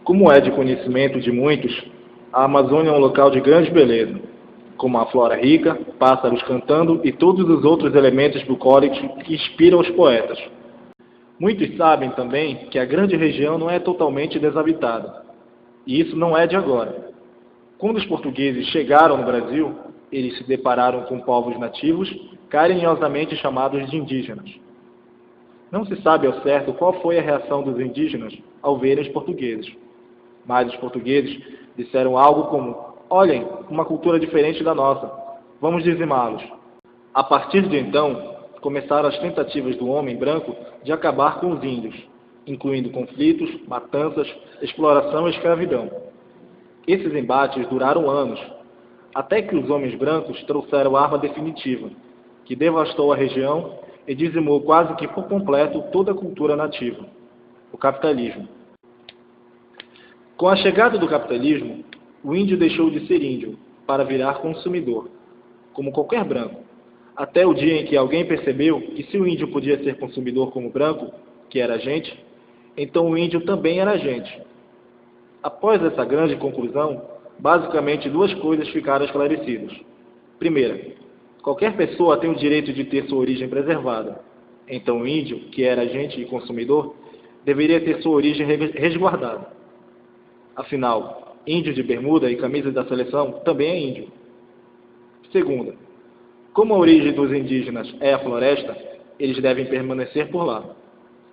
Como é de conhecimento de muitos, a Amazônia é um local de grande beleza, com uma flora rica, pássaros cantando e todos os outros elementos bucólicos que inspiram os poetas. Muitos sabem também que a grande região não é totalmente desabitada, e isso não é de agora. Quando os portugueses chegaram no Brasil, eles se depararam com povos nativos, carinhosamente chamados de indígenas. Não se sabe ao certo qual foi a reação dos indígenas ao verem os portugueses, mas os portugueses disseram algo como: olhem, uma cultura diferente da nossa, vamos dizimá-los. A partir de então, começaram as tentativas do homem branco de acabar com os índios, incluindo conflitos, matanças, exploração e escravidão. Esses embates duraram anos, até que os homens brancos trouxeram a arma definitiva, que devastou a região e dizimou quase que por completo toda a cultura nativa: o capitalismo. Com a chegada do capitalismo, o índio deixou de ser índio para virar consumidor, como qualquer branco, até o dia em que alguém percebeu que se o índio podia ser consumidor como o branco, que era gente, então o índio também era gente. Após essa grande conclusão, basicamente duas coisas ficaram esclarecidas. Primeira, qualquer pessoa tem o direito de ter sua origem preservada. Então o índio, que era agente e consumidor, deveria ter sua origem resguardada. Afinal, índio de bermuda e camisa da seleção também é índio. Segunda, como a origem dos indígenas é a floresta, eles devem permanecer por lá.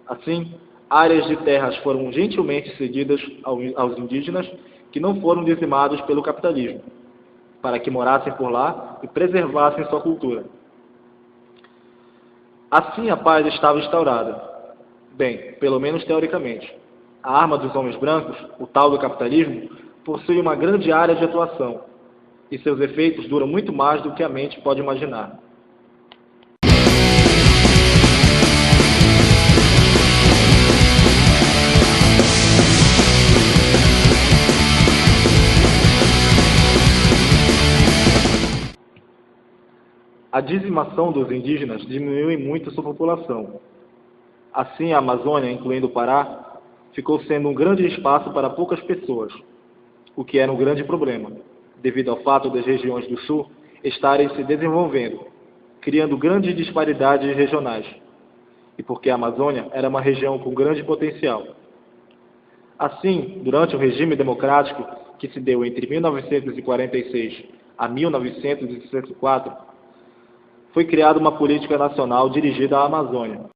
Assim, áreas de terras foram gentilmente cedidas aos indígenas que não foram dizimados pelo capitalismo, para que morassem por lá e preservassem sua cultura. Assim a paz estava instaurada. Bem, pelo menos teoricamente. A arma dos homens brancos, o tal do capitalismo, possui uma grande área de atuação, e seus efeitos duram muito mais do que a mente pode imaginar. A dizimação dos indígenas diminuiu muito sua população. Assim, a Amazônia, incluindo o Pará, ficou sendo um grande espaço para poucas pessoas, o que era um grande problema, devido ao fato das regiões do sul estarem se desenvolvendo, criando grandes disparidades regionais, e porque a Amazônia era uma região com grande potencial. Assim, durante o regime democrático, que se deu entre 1946 a 1964, foi criada uma política nacional dirigida à Amazônia.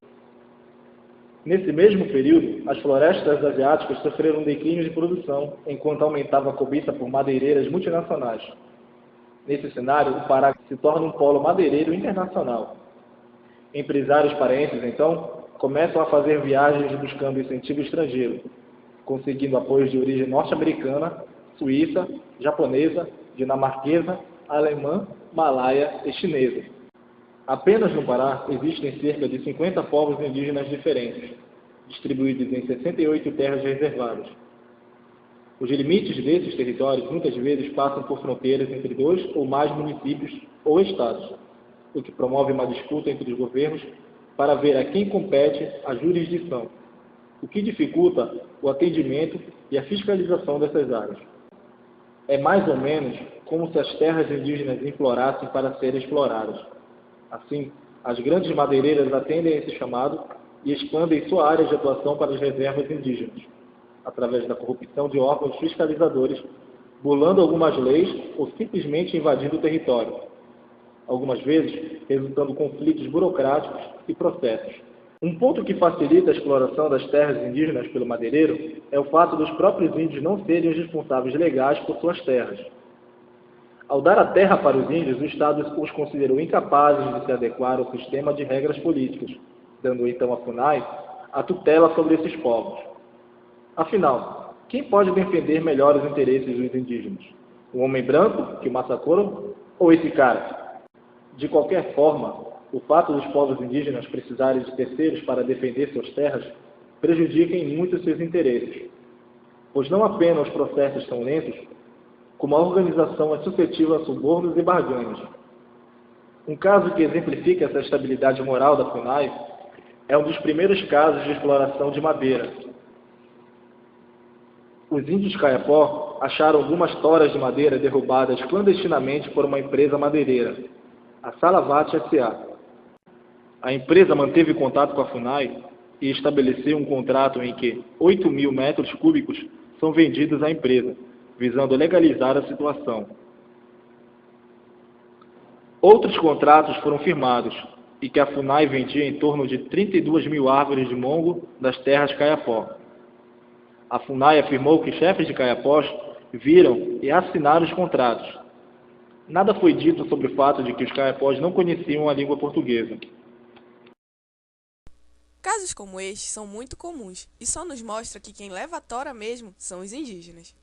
Nesse mesmo período, as florestas asiáticas sofreram um declínio de produção, enquanto aumentava a cobiça por madeireiras multinacionais. Nesse cenário, o Pará se torna um polo madeireiro internacional. Empresários paraenses, então, começam a fazer viagens buscando incentivo estrangeiro, conseguindo apoios de origem norte-americana, suíça, japonesa, dinamarquesa, alemã, malaia e chinesa. Apenas no Pará existem cerca de 50 povos indígenas diferentes, distribuídos em 68 terras reservadas. Os limites desses territórios muitas vezes passam por fronteiras entre dois ou mais municípios ou estados, o que promove uma disputa entre os governos para ver a quem compete a jurisdição, o que dificulta o atendimento e a fiscalização dessas áreas. É mais ou menos como se as terras indígenas implorassem para serem exploradas. Assim, as grandes madeireiras atendem a esse chamado e expandem sua área de atuação para as reservas indígenas, através da corrupção de órgãos fiscalizadores, burlando algumas leis ou simplesmente invadindo o território, algumas vezes resultando conflitos burocráticos e processos. Um ponto que facilita a exploração das terras indígenas pelo madeireiro é o fato dos próprios índios não serem os responsáveis legais por suas terras. Ao dar a terra para os índios, o Estado os considerou incapazes de se adequar ao sistema de regras políticas, dando então à FUNAI a tutela sobre esses povos. Afinal, quem pode defender melhor os interesses dos indígenas? O homem branco, que o massacrou, ou esse cara? De qualquer forma, o fato dos povos indígenas precisarem de terceiros para defender suas terras prejudica em muito seus interesses, pois não apenas os processos são lentos, como a organização é suscetível a subornos e barganhas. Um caso que exemplifica essa estabilidade moral da FUNAI é um dos primeiros casos de exploração de madeira. Os índios Caiapó acharam algumas toras de madeira derrubadas clandestinamente por uma empresa madeireira, a Salavate S.A. A empresa manteve contato com a FUNAI e estabeleceu um contrato em que 8.000 metros cúbicos são vendidos à empresa, visando legalizar a situação. Outros contratos foram firmados e que a FUNAI vendia em torno de 32.000 árvores de mongo das terras Caiapó. A FUNAI afirmou que chefes de Caiapós viram e assinaram os contratos. Nada foi dito sobre o fato de que os Caiapós não conheciam a língua portuguesa. Casos como este são muito comuns e só nos mostra que quem leva a tora mesmo são os indígenas.